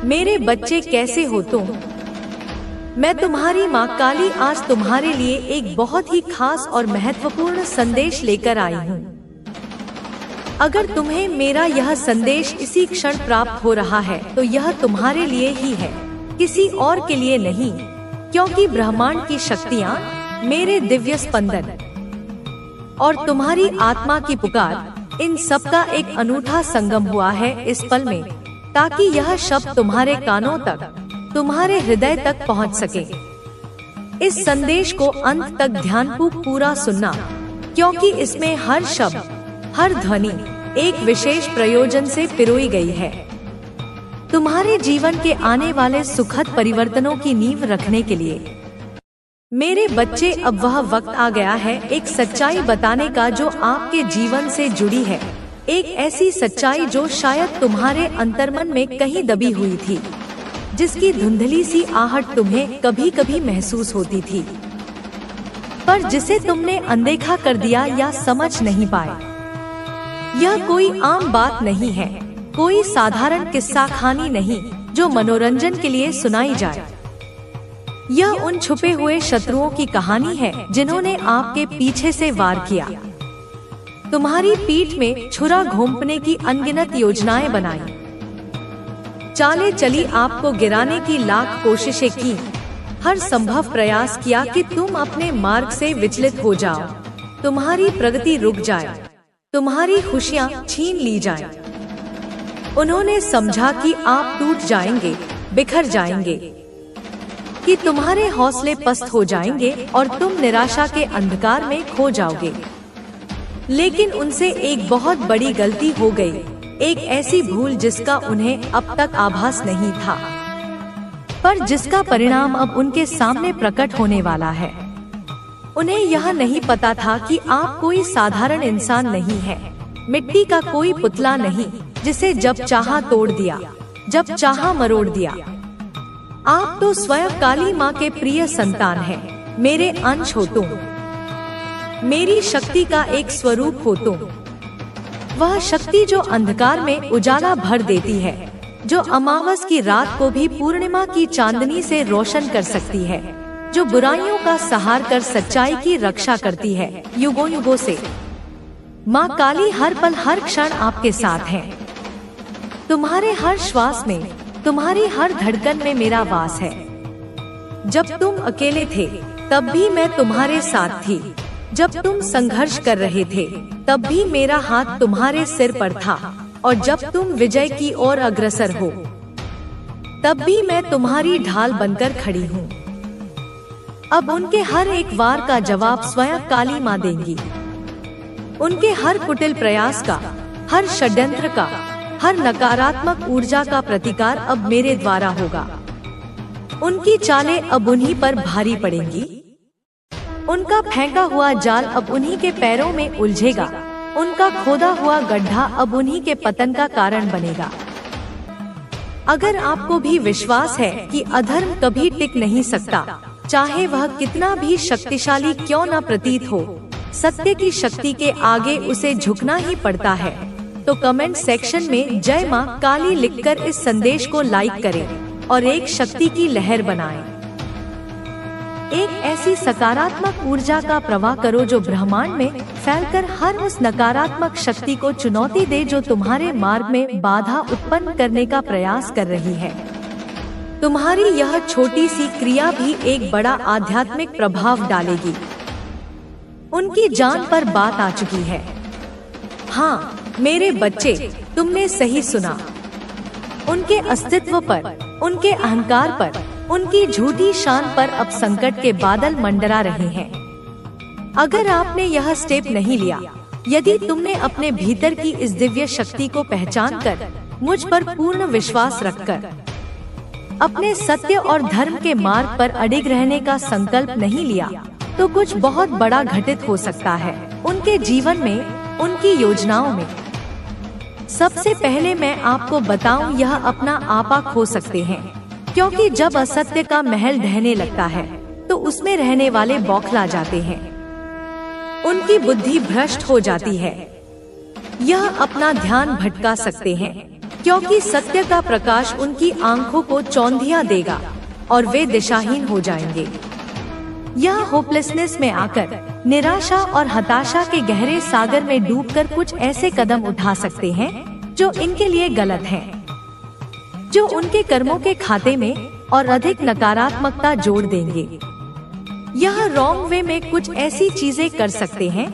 मेरे बच्चे कैसे हो तुम? मैं तुम्हारी माँ काली आज तुम्हारे लिए एक बहुत ही खास और महत्वपूर्ण संदेश लेकर आई हूँ। अगर तुम्हें मेरा यह संदेश इसी क्षण प्राप्त हो रहा है तो यह तुम्हारे लिए ही है, किसी और के लिए नहीं, क्योंकि ब्रह्मांड की शक्तियाँ, मेरे दिव्य स्पंदन और तुम्हारी आत्मा की पुकार, इन सब का एक अनूठा संगम हुआ है इस पल में, ताकि यह शब्द तुम्हारे कानों तक, तुम्हारे हृदय तक पहुंच सके। इस संदेश को अंत तक ध्यानपूर्वक पूरा सुनना, क्योंकि इसमें हर शब्द, हर ध्वनि एक विशेष प्रयोजन से पिरोई गई है। तुम्हारे जीवन के आने वाले सुखद परिवर्तनों की नींव रखने के लिए। मेरे बच्चे, अब वह वक्त आ गया है एक सच्चाई बताने का जो आपके जीवन से जुड़ी है, एक ऐसी सच्चाई जो शायद तुम्हारे अंतर्मन में कहीं दबी हुई थी, जिसकी धुंधली सी आहट तुम्हें कभी कभी महसूस होती थी, पर जिसे तुमने अनदेखा कर दिया या समझ नहीं पाए। यह कोई आम बात नहीं है, कोई साधारण किस्सा कहानी नहीं जो मनोरंजन के लिए सुनाई जाए। यह उन छुपे हुए शत्रुओं की कहानी है जिन्होंने आपके पीछे से वार किया, तुम्हारी पीठ में छुरा घोंपने की अनगिनत योजनाएं बनाई, चालें चली आपको गिराने की लाख कोशिशें की, हर संभव प्रयास किया कि तुम अपने मार्ग से विचलित हो जाओ, तुम्हारी प्रगति रुक जाए, तुम्हारी खुशियां छीन ली जाएं। उन्होंने समझा कि आप टूट जाएंगे, बिखर जाएंगे, कि तुम्हारे हौसले पस्त हो जाएंगे और तुम निराशा के अंधकार में खो जाओगे। लेकिन उनसे एक बहुत बड़ी गलती हो गई, एक ऐसी भूल जिसका उन्हें अब तक आभास नहीं था, पर जिसका परिणाम अब उनके सामने प्रकट होने वाला है। उन्हें यह नहीं पता था कि आप कोई साधारण इंसान नहीं है, मिट्टी का कोई पुतला नहीं जिसे जब चाहा तोड़ दिया, जब चाहा मरोड़ दिया। आप तो स्वयं काली माँ के प्रिय संतान हैं, मेरे अंश हो तुम, मेरी शक्ति का एक स्वरूप हो तुम। वह शक्ति जो अंधकार में उजाला भर देती है, जो अमावस की रात को भी पूर्णिमा की चांदनी से रोशन कर सकती है, जो बुराइयों का संहार कर सच्चाई की रक्षा करती है युगों युगों से। माँ काली हर पल हर क्षण आपके साथ है, तुम्हारे हर श्वास में, तुम्हारी हर धड़कन में मेरा वास है। जब तुम अकेले थे तब भी मैं तुम्हारे साथ थी, जब तुम संघर्ष कर रहे थे तब भी मेरा हाथ तुम्हारे सिर पर था, और जब तुम विजय की ओर अग्रसर हो तब भी मैं तुम्हारी ढाल बनकर खड़ी हूँ। अब उनके हर एक वार का जवाब स्वयं काली माँ देंगी। उनके हर कुटिल प्रयास का, हर षड्यंत्र का, हर नकारात्मक ऊर्जा का प्रतिकार अब मेरे द्वारा होगा। उनकी चालें अब उन्हीं पर भारी पड़ेंगी, उनका फेंका हुआ जाल अब उन्हीं के पैरों में उलझेगा, उनका खोदा हुआ गड्ढा अब उन्हीं के पतन का कारण बनेगा। अगर आपको भी विश्वास है कि अधर्म कभी टिक नहीं सकता, चाहे वह कितना भी शक्तिशाली क्यों न प्रतीत हो, सत्य की शक्ति के आगे उसे झुकना ही पड़ता है, तो कमेंट सेक्शन में जय मां काली लिखकर इस संदेश को लाइक करें और एक शक्ति की लहर बनाएं। एक ऐसी सकारात्मक ऊर्जा का प्रवाह करो जो ब्रह्मांड में फैलकर हर उस नकारात्मक शक्ति को चुनौती दे जो तुम्हारे मार्ग में बाधा उत्पन्न करने का प्रयास कर रही है। तुम्हारी यह छोटी सी क्रिया भी एक बड़ा आध्यात्मिक प्रभाव डालेगी। उनकी जान पर बात आ चुकी है। हाँ मेरे बच्चे, तुमने सही सुना। उनके अस्तित्व पर, उनके अहंकार पर, उनकी झूठी शान पर अब संकट के बादल मंडरा रहे हैं। अगर आपने यह स्टेप नहीं लिया, यदि तुमने अपने भीतर की इस दिव्य शक्ति को पहचान कर, मुझ पर पूर्ण विश्वास रखकर अपने सत्य और धर्म के मार्ग पर अडिग रहने का संकल्प नहीं लिया, तो कुछ बहुत बड़ा घटित हो सकता है उनके जीवन में, उनकी योजनाओं में। सबसे पहले मैं आपको बताऊं, यह अपना आपा खो सकते हैं, क्योंकि जब असत्य का महल ढहने लगता है तो उसमें रहने वाले बौखला जाते हैं, उनकी बुद्धि भ्रष्ट हो जाती है। यह अपना ध्यान भटका सकते हैं, क्योंकि सत्य का प्रकाश उनकी आंखों को चौंधिया देगा और वे दिशाहीन हो जाएंगे। यह होपलेसनेस में आकर निराशा और हताशा के गहरे सागर में डूबकर कुछ ऐसे कदम उठा सकते हैं जो इनके लिए गलत हैं, जो उनके कर्मों के खाते में और अधिक नकारात्मकता जोड़ देंगे। यह रॉन्ग वे में कुछ ऐसी चीजें कर सकते हैं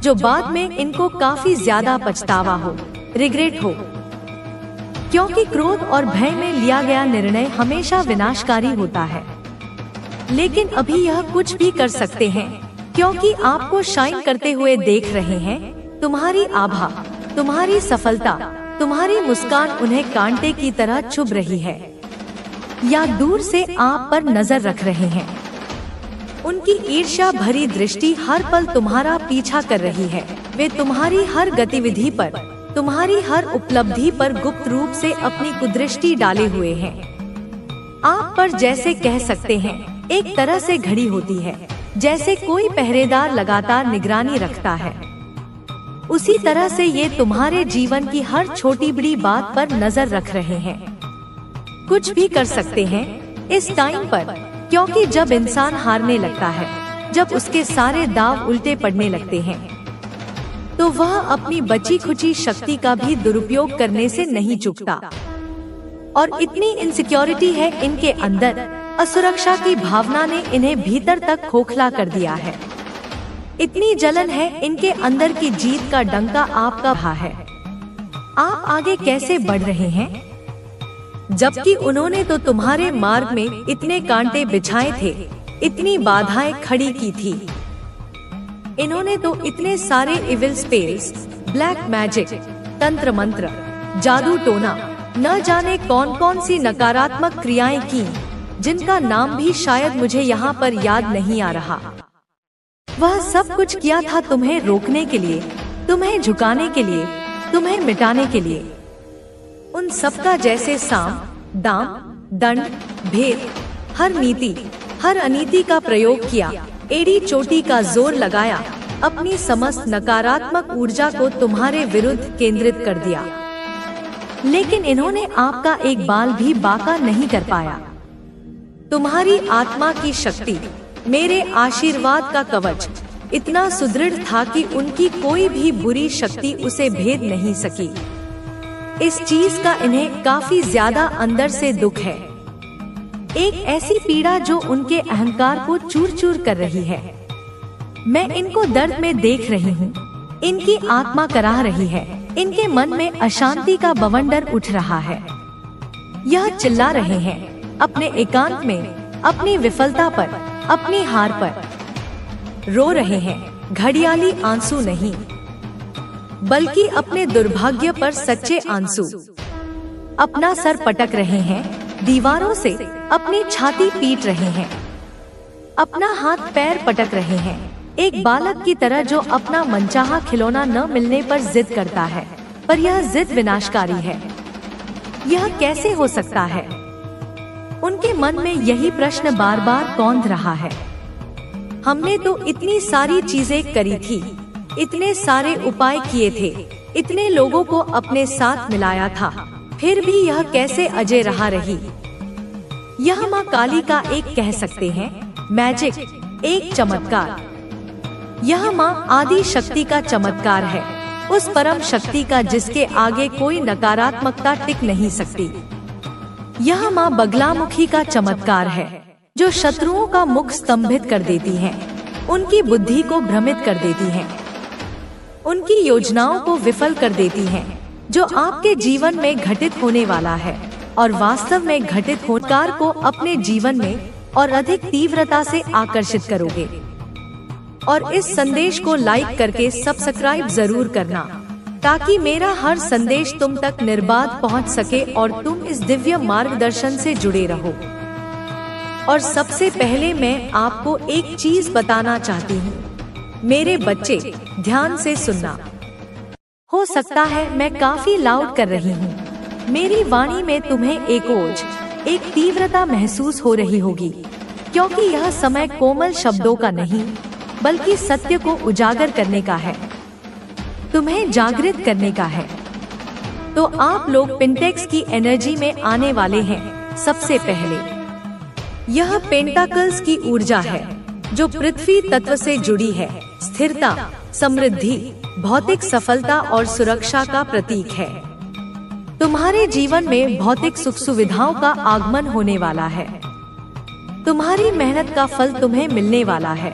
जो बाद में इनको काफी ज्यादा पछतावा हो, रिग्रेट हो, क्योंकि क्रोध और भय में लिया गया निर्णय हमेशा विनाशकारी होता है। लेकिन अभी यह कुछ भी कर सकते हैं क्योंकि आपको शाइन करते हुए देख रहे हैं। तुम्हारी आभा, तुम्हारी सफलता, तुम्हारी मुस्कान उन्हें कांटे की तरह चुभ रही है या दूर से आप पर नजर रख रहे हैं। उनकी ईर्ष्या भरी दृष्टि हर पल तुम्हारा पीछा कर रही है। वे तुम्हारी हर गतिविधि पर, तुम्हारी हर उपलब्धि पर गुप्त रूप से अपनी कुदृष्टि डाले हुए हैं। आप पर जैसे कह सकते हैं एक तरह से घड़ी होती है, जैसे कोई पहरेदार लगातार निगरानी रखता है। उसी तरह से ये तुम्हारे जीवन की हर छोटी बड़ी बात पर नजर रख रहे हैं। कुछ भी कर सकते हैं इस टाइम पर, क्योंकि जब इंसान हारने लगता है, जब उसके सारे दाव उल्टे पड़ने लगते हैं, तो वह अपनी बची खुची शक्ति का भी दुरुपयोग करने से नहीं चूकता। और इतनी इनसिक्योरिटी है इनके अंदर, असुरक्षा की भावना ने इन्हें भीतर तक खोखला कर दिया है। इतनी जलन है इनके अंदर की जीत का डंका आपका भा है। आप आगे कैसे बढ़ रहे हैं, जबकि उन्होंने तो तुम्हारे मार्ग में इतने कांटे बिछाए थे, इतनी बाधाएं खड़ी की थी। इन्होंने तो इतने सारे इविल स्पेल्स, ब्लैक मैजिक, तंत्र मंत्र, जादू टोना, न जाने कौन कौन सी नकारात्मक क्रियाएं की, जिनका नाम भी शायद मुझे यहाँ पर याद नहीं आ रहा। वह सब कुछ किया था तुम्हें रोकने के लिए, तुम्हें झुकाने के लिए, तुम्हें मिटाने के लिए। उन सबका जैसे साम, दाम, दंड, भेद, हर नीति, हर अनीति का प्रयोग किया, एड़ी चोटी का जोर लगाया, अपनी समस्त नकारात्मक ऊर्जा को तुम्हारे विरुद्ध केंद्रित कर दिया। लेकिन इन्होंने आपका एक बाल भी बांका नहीं कर पाया। तुम्हारी आत्मा की शक्ति, मेरे आशीर्वाद का कवच इतना सुदृढ़ था कि उनकी कोई भी बुरी शक्ति उसे भेद नहीं सकी। इस चीज का इन्हें काफी ज्यादा अंदर से दुख है, एक ऐसी पीड़ा जो उनके अहंकार को चूर चूर कर रही है। मैं इनको दर्द में देख रही हूँ, इनकी आत्मा कराह रही है, इनके मन में अशांति का बवंडर उठ रहा है। यह चिल्ला रहे हैं अपने एकांत में, अपनी विफलता पर, अपनी हार पर। रो रहे हैं घड़ियाली आंसू नहीं, बल्कि अपने दुर्भाग्य पर सच्चे आंसू। अपना सर पटक रहे हैं दीवारों से, अपनी छाती पीट रहे हैं, अपना हाथ पैर पटक रहे हैं, एक बालक की तरह जो अपना मनचाहा खिलौना न मिलने पर जिद करता है, पर यह जिद विनाशकारी है। यह कैसे हो सकता है? उनके मन में यही प्रश्न बार बार कौंध रहा है। हमने तो इतनी सारी चीजें करी थी, इतने सारे उपाय किए थे, इतने लोगों को अपने साथ मिलाया था, फिर भी यह कैसे अजय रहा रही? यह माँ काली का एक कह सकते हैं मैजिक, एक चमत्कार। यह माँ आदि शक्ति का चमत्कार है, उस परम शक्ति का जिसके आगे कोई नकारात्मकता टिक नहीं सकती। यह माँ बगलामुखी का चमत्कार है, जो शत्रुओं का मुख स्तंभित कर देती है, उनकी बुद्धि को भ्रमित कर देती है, उनकी योजनाओं को विफल कर देती है, जो आपके जीवन में घटित होने वाला है और वास्तव में घटित होकर को अपने जीवन में और अधिक तीव्रता से आकर्षित करोगे। और इस संदेश को लाइक करके सब्सक्राइब जरूर करना, ताकि मेरा हर संदेश तुम तक निर्बाध पहुंच सके और तुम इस दिव्य मार्गदर्शन से जुड़े रहो। और सबसे पहले मैं आपको एक चीज बताना चाहती हूँ, मेरे बच्चे ध्यान से सुनना। हो सकता है मैं काफी लाउड कर रही हूँ, मेरी वाणी में तुम्हें एक ओज, एक तीव्रता महसूस हो रही होगी, क्योंकि यह समय कोमल शब्दों का नहीं बल्कि सत्य को उजागर करने का है, तुम्हें जागृत करने का है। तो आप लोग पेंटेक्स की एनर्जी में आने वाले हैं। सबसे पहले यह पेंटाकल्स की ऊर्जा है जो पृथ्वी तत्व से जुड़ी है, स्थिरता, समृद्धि, भौतिक सफलता और सुरक्षा का प्रतीक है। तुम्हारे जीवन में भौतिक सुख सुविधाओं का आगमन होने वाला है। तुम्हारी मेहनत का फल तुम्हें मिलने वाला है।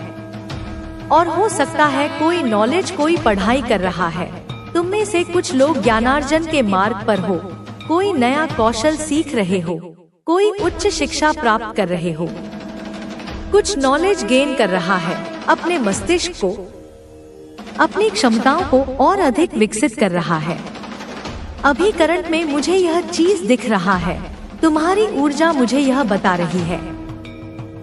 और हो सकता है कोई नॉलेज, कोई पढ़ाई कर रहा है। तुम में से कुछ लोग ज्ञानार्जन के मार्ग पर हो, कोई नया कौशल सीख रहे हो, कोई उच्च शिक्षा प्राप्त कर रहे हो, कुछ नॉलेज गेन कर रहा है, अपने मस्तिष्क को, अपनी क्षमताओं को और अधिक विकसित कर रहा है। अभी करंट में मुझे यह चीज दिख रहा है। तुम्हारी ऊर्जा मुझे यह बता रही है।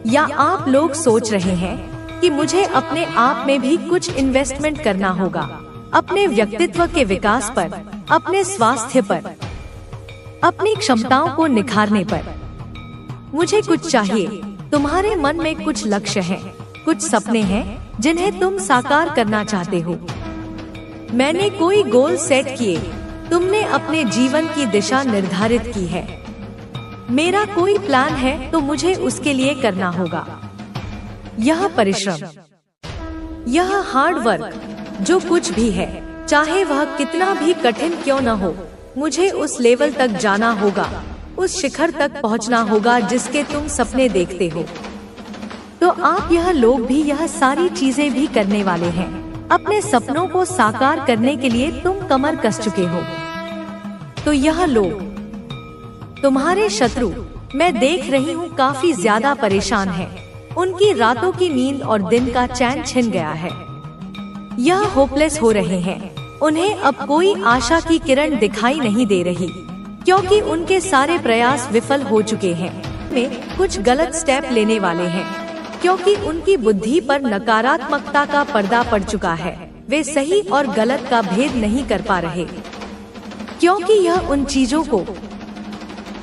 या आप लोग सोच रहे हैं कि मुझे अपने आप में भी कुछ इन्वेस्टमेंट करना होगा, अपने व्यक्तित्व के विकास पर, अपने स्वास्थ्य पर, अपनी क्षमताओं को निखारने पर। मुझे कुछ चाहिए। तुम्हारे मन में कुछ लक्ष्य हैं, कुछ सपने हैं जिन्हें तुम साकार करना चाहते हो। मैंने कोई गोल सेट किए, तुमने अपने जीवन की दिशा निर्धारित की है। मेरा कोई प्लान है तो मुझे उसके लिए करना होगा। यह परिश्रम, यह हार्ड वर्क, जो कुछ भी है, चाहे वह कितना भी कठिन क्यों न हो, मुझे उस लेवल तक जाना होगा, उस शिखर तक पहुंचना होगा जिसके तुम सपने देखते हो। तो आप यह लोग भी यह सारी चीजें भी करने वाले हैं। अपने सपनों को साकार करने के लिए तुम कमर कस चुके हो। तो यह लोग, तुम्हारे शत्रु, मैं देख रही हूँ, काफी ज्यादा परेशान हैं। उनकी रातों की नींद और दिन का चैन छिन गया है। यह होपलेस हो रहे हैं। उन्हें अब कोई आशा की किरण दिखाई नहीं दे रही, क्योंकि उनके सारे प्रयास विफल हो चुके हैं। में कुछ गलत स्टेप लेने वाले हैं, क्योंकि उनकी बुद्धि पर नकारात्मकता का पर्दा पड़ चुका है। वे सही और गलत का भेद नहीं कर पा रहे, क्योंकि यह उन चीजों को,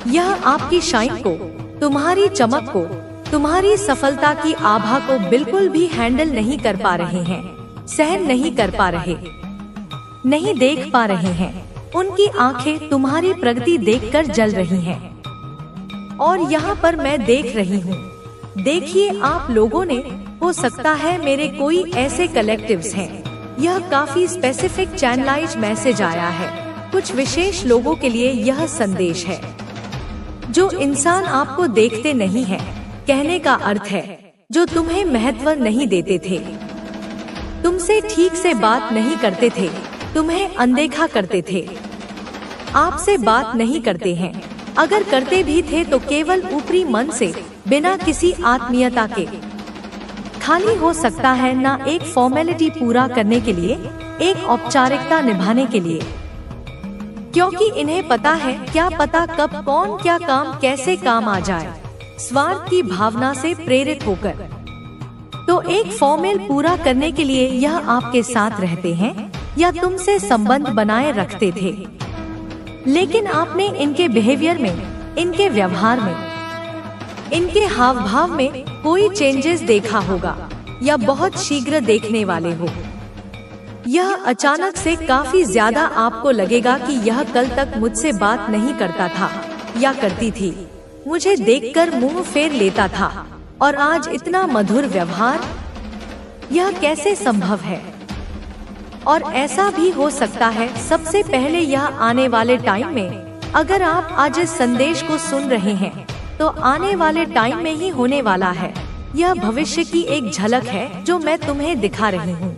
यह आपकी शाइन को, तुम्हारी चमक को, तुम्हारी सफलता की आभा को बिल्कुल भी हैंडल नहीं कर पा रहे हैं, सहन नहीं कर पा रहे, नहीं देख पा रहे हैं। उनकी आंखें तुम्हारी प्रगति देखकर जल रही हैं। और यहाँ पर मैं देख रही हूँ, देखिए आप लोगों ने, हो सकता है मेरे कोई ऐसे कलेक्टिव्स हैं। यह काफी स्पेसिफिक चैनलाइज मैसेज आया है। कुछ विशेष लोगों के लिए यह संदेश है। जो इंसान आपको देखते नहीं है, कहने का अर्थ है, जो तुम्हें महत्व नहीं देते थे, तुमसे ठीक से बात नहीं करते थे, तुम्हें अनदेखा करते थे, आपसे बात नहीं करते हैं। अगर करते भी थे तो केवल ऊपरी मन से, बिना किसी आत्मीयता के। खाली हो सकता है ना, एक फॉर्मेलिटी पूरा करने के लिए, एक औपचारिकता निभाने के लिए, क्योंकि इन्हें पता है, क्या पता कब कौन क्या काम कैसे काम आ जाए, स्वार्थ की भावना से प्रेरित होकर। तो एक फॉर्मेल पूरा करने के लिए यह आपके साथ रहते हैं या तुमसे संबंध बनाए रखते थे, लेकिन आपने इनके बिहेवियर में, इनके व्यवहार में, इनके हाव भाव में कोई चेंजेस देखा होगा या बहुत शीघ्र देखने वाले हो। यह अचानक से काफी ज्यादा आपको लगेगा कि यह कल तक मुझसे बात नहीं करता था या करती थी, मुझे देखकर मुंह फेर लेता था, और आज इतना मधुर व्यवहार, यह कैसे संभव है। और ऐसा भी हो सकता है, सबसे पहले यह आने वाले टाइम में, अगर आप आज इस संदेश को सुन रहे हैं, तो आने वाले टाइम में ही होने वाला है। यह भविष्य की एक झलक है जो मैं तुम्हें दिखा रही हूँ,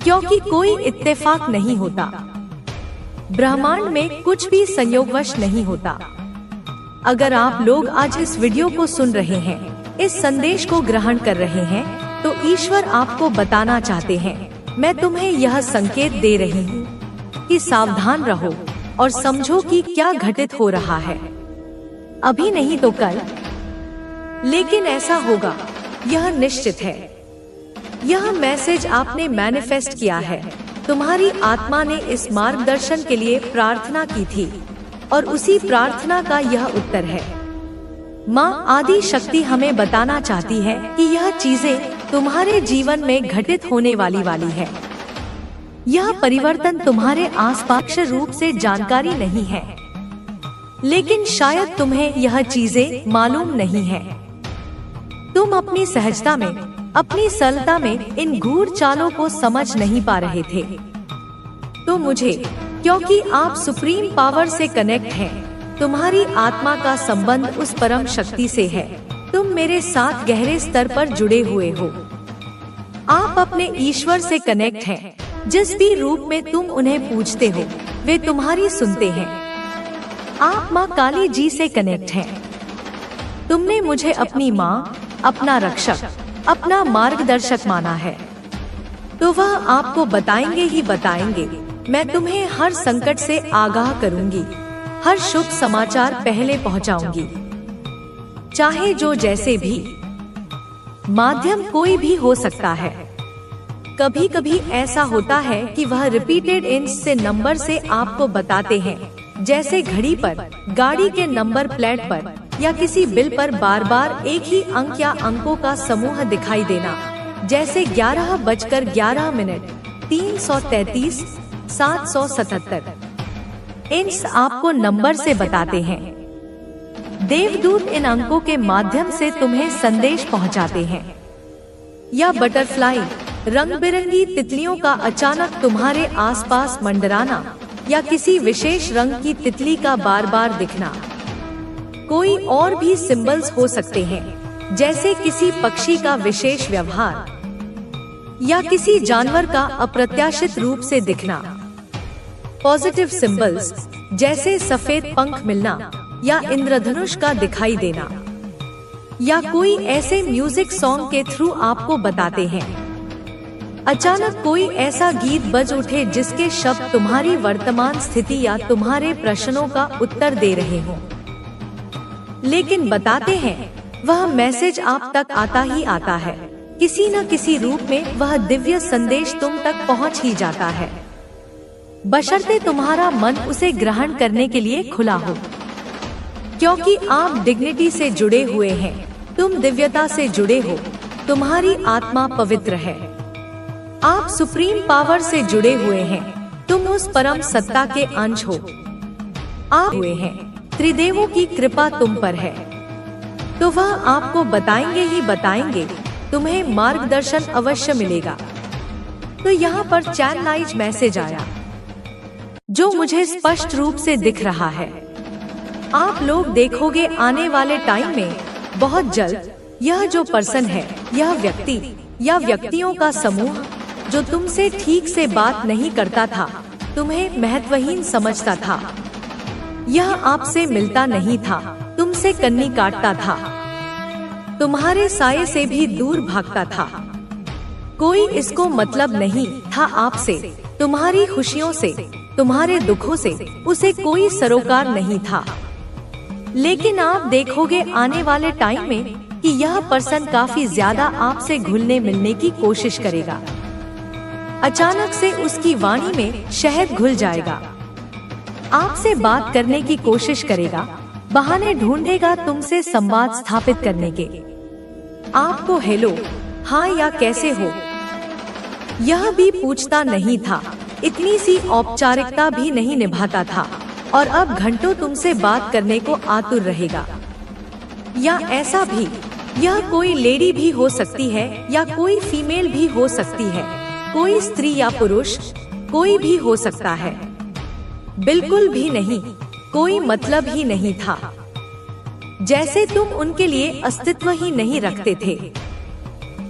क्योंकि कोई इत्तेफाक नहीं होता, ब्रह्मांड में कुछ भी संयोगवश नहीं होता। अगर आप लोग आज इस वीडियो को सुन रहे हैं, इस संदेश को ग्रहण कर रहे हैं, तो ईश्वर आपको बताना चाहते हैं, मैं तुम्हें यह संकेत दे रही हूँ कि सावधान रहो और समझो कि क्या घटित हो रहा है। अभी नहीं तो कल, लेकिन ऐसा होगा, यह निश्चित है। यह मैसेज आपने मैनिफेस्ट किया है। तुम्हारी आत्मा ने इस मार्गदर्शन के लिए प्रार्थना की थी, और उसी प्रार्थना का यह उत्तर है। माँ आदि शक्ति हमें बताना चाहती है कि यह चीजें तुम्हारे जीवन में घटित होने वाली है। यह परिवर्तन तुम्हारे आसपास रूप से जानकारी नहीं है, लेकिन शायद तुम्हें यह चीजें मालूम नहीं है। तुम अपनी सहजता में, अपनी सरलता में इन गूढ़ चालों को समझ नहीं पा रहे थे। तो मुझे, क्योंकि आप सुप्रीम पावर से कनेक्ट हैं, तुम्हारी आत्मा का संबंध उस परम शक्ति से है। तुम मेरे साथ गहरे स्तर पर जुड़े हुए हो। आप अपने ईश्वर से कनेक्ट हैं। जिस भी रूप में तुम उन्हें पूजते हो, वे तुम्हारी सुनते हैं। आप माँ काली जी से कनेक्ट हैं। तुमने मुझे अपनी माँ, अपना रक्षक, अपना मार्गदर्शक माना है, तो वह आपको बताएंगे ही बताएंगे। मैं तुम्हें हर संकट से आगाह करूंगी, हर शुभ समाचार पहले पहुंचाऊंगी, चाहे जो जैसे भी माध्यम कोई भी हो सकता है। कभी कभी ऐसा होता है कि वह रिपीटेड इंच से नंबर से आपको बताते हैं, जैसे घड़ी पर, गाड़ी के नंबर प्लेट पर या किसी बिल पर बार बार एक ही अंक या अंकों का समूह दिखाई देना, जैसे 11:11 333 777। इंच आपको नंबर से बताते हैं। देवदूत इन अंकों के माध्यम से तुम्हें संदेश पहुंचाते हैं। या बटरफ्लाई, रंग बिरंगी तितलियों का अचानक तुम्हारे आसपास मंडराना, या किसी विशेष रंग की तितली का बार बार दिखना। कोई और भी सिंबल्स हो सकते हैं, जैसे किसी पक्षी का विशेष व्यवहार या किसी जानवर का अप्रत्याशित रूप से दिखना। पॉजिटिव सिंबल्स, जैसे सफेद पंख मिलना या इंद्रधनुष का दिखाई देना, या कोई ऐसे म्यूजिक सॉन्ग के थ्रू आपको बताते हैं। अचानक कोई ऐसा गीत बज उठे जिसके शब्द तुम्हारी वर्तमान स्थिति या तुम्हारे प्रश्नों का उत्तर दे रहे हो। लेकिन बताते हैं, वह मैसेज आप तक आता ही आता है। किसी न किसी रूप में वह दिव्य संदेश तुम तक पहुंच ही जाता है, बशर्ते तुम्हारा मन उसे ग्रहण करने के लिए खुला हो। क्योंकि आप डिग्निटी से जुड़े हुए हैं, तुम दिव्यता से जुड़े हो, तुम्हारी आत्मा पवित्र है। आप सुप्रीम पावर से जुड़े हुए हैं, तुम उस परम सत्ता के अंश हो। आप हुए हैं, त्रिदेवों की कृपा तुम पर है, तो वह आपको बताएंगे ही बताएंगे। तुम्हें मार्गदर्शन अवश्य मिलेगा। तो यहाँ पर चैनलाइज मैसेज आया, जो मुझे स्पष्ट रूप से दिख रहा है। आप लोग देखोगे आने वाले टाइम में, बहुत जल्द, यह जो पर्सन है, यह व्यक्ति या व्यक्तियों का समूह जो तुमसे ठीक से बात नहीं करता था, तुम्हें महत्वहीन समझता था, यह आपसे मिलता नहीं था, तुमसे कन्नी काटता था, तुम्हारे साये से भी दूर भागता था। कोई इसको मतलब नहीं था आपसे, तुम्हारी खुशियों से, तुम्हारे दुखों से उसे कोई सरोकार नहीं था। लेकिन आप देखोगे आने वाले टाइम में कि यह पर्सन काफी ज्यादा आपसे घुलने मिलने की कोशिश करेगा। अचानक से उसकी वाणी में शहद घुल जाएगा, आपसे बात करने की कोशिश करेगा, बहाने ढूंढेगा तुमसे संवाद स्थापित करने के। आपको हेलो, हाँ या कैसे हो यह भी पूछता नहीं था, इतनी सी औपचारिकता भी नहीं निभाता था, और अब घंटों तुमसे बात करने को आतुर रहेगा। या ऐसा भी, यह कोई लेडी भी हो सकती है या कोई फीमेल भी हो सकती है, कोई स्त्री या पुरुष, कोई भी हो सकता है। बिल्कुल भी नहीं, कोई मतलब ही नहीं था, जैसे तुम उनके लिए अस्तित्व ही नहीं रखते थे।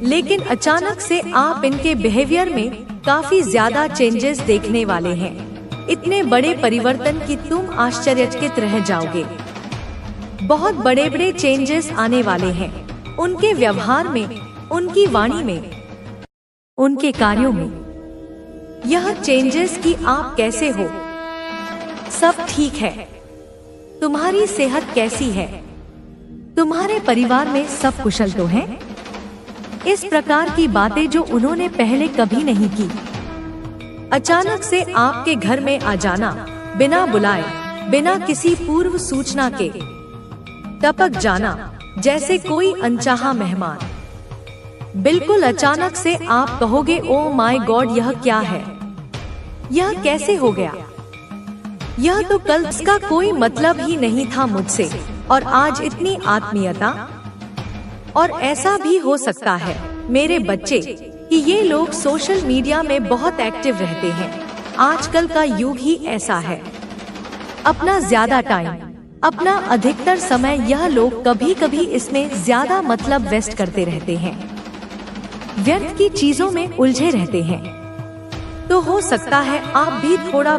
लेकिन अचानक से आप इनके बिहेवियर में काफी ज्यादा चेंजेस देखने वाले हैं, इतने बड़े परिवर्तन कि तुम आश्चर्यचकित रह जाओगे। बहुत बड़े बड़े चेंजेस आने वाले हैं, उनके व्यवहार में, उनकी वाणी में, उनके कार्यों में। यह चेंजेस कि आप कैसे हो, सब ठीक है, तुम्हारी सेहत कैसी है, तुम्हारे परिवार में सब कुशल तो हैं? इस प्रकार की बातें जो उन्होंने पहले कभी नहीं की। अचानक से आपके घर में आ जाना, बिना बुलाए, बिना किसी पूर्व सूचना के, टपक जाना जैसे कोई अनचाहा मेहमान। बिल्कुल अचानक से आप कहोगे, ओ माय गॉड, यह क्या है? यह कैसे हो गया? यह तो कल का कोई मतलब ही नहीं था मुझसे, और आज इतनी आत्मीयता। और ऐसा भी हो सकता है मेरे बच्चे कि ये लोग सोशल मीडिया में बहुत एक्टिव रहते हैं। आजकल का युग ही ऐसा है। अपना ज्यादा टाइम, अपना अधिकतर समय यह लोग कभी कभी इसमें ज्यादा मतलब वेस्ट करते रहते हैं, व्यर्थ की चीजों में उलझे रहते हैं। तो हो सकता है आप भी थोड़ा